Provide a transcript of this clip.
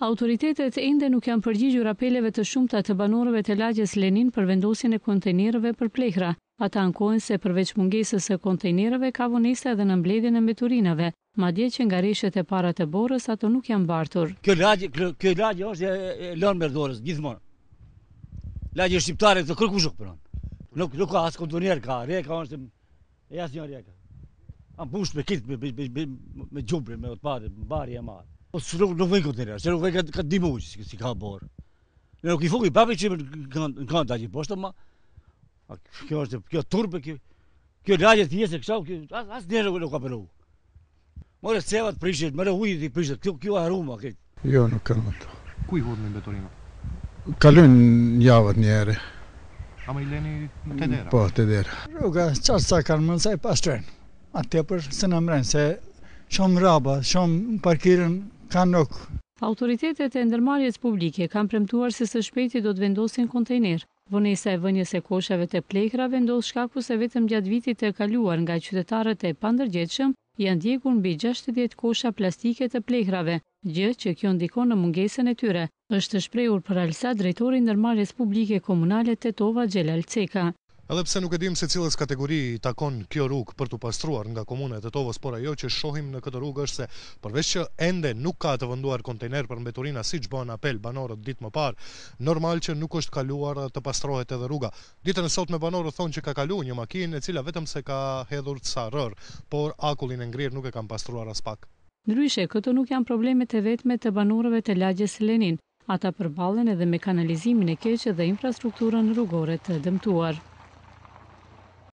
Autoritetet ende nuk janë përgjigjur apeleve të shumta të banorëve të lagjes Lenin për vendosjen e kontejnerëve për plehra. Ata ankohen se përveç mungesës së kontejnerëve ka vonesa edhe në mbledhjen e mbeturinave, madje që nga rreshet e para të borës ato nuk janë mbartur. Kjo lagje është e lënë Merdorës gjithmonë. Lagje shqiptare të kërkush nuk punon. Nuk ka as kontejner ka, reka është e asnjë reka. Am push me kit me gjumbre, me odpare, mbarje e madhe. Nuk vjen kontejner, se nuk vjen ka dimuj si ka borë. Ne nuk I fuqi papi që kanë dalë poshtë, ma kjo është kjo turpe, kjo lagje thjesht kështu, asnjëherë nuk ka punu. More cevat prishet, more ujë I prishet, kjo haruma këtë. Jo, nuk kanë ato. Ku I hodhin mbeturina? Kalojnë javët një herë. Ama I leni te dera? Po, te dera. Rruga çfarë kanë mund sa I pastrojnë. Atë për se na mren se shumë rraba, shumë parkirën kanë nuk. Autoritetet e ndërmarrjes publike kanë premtuar se së shpejti do të vendosin kontejner. Vonesa e vënies së koshave të plehrave vendos shkaku se vetëm gjatë vitit të kaluar nga qytetarët e pandërgjegjshëm janë djegur mbi 60 kosha plastike të plehrave, gjë që kjo ndikon në mungesën e tyre, është shprehur për Alsa drejtori I ndërmarrjes publike komunale Tetova Xhelal Ceka. Edhe pse nuk e dim se cilës kategori I takon kjo rrugë për të pastruar nga komuna e Tetovës, por ajo që shohim në këtë rrugë është se përveç që ende nuk ka të venduar kontejner për mbeturina siç bën apel banorët ditë më parë, normal që nuk është kaluar të pastrohet edhe rruga. Ditën e sotme banorët thonë që ka kaluar një makinë e cila vetëm se ka hedhur ca rër, por akullin e ngrirë nuk e kanë pastruar as pak. Ndryshe, këto nuk janë problemet e vetme të banorëve të lagjes Lenin. Ata përballen edhe me kanalizimin e keq dhe infrastrukturën rrugore të dëmtuar.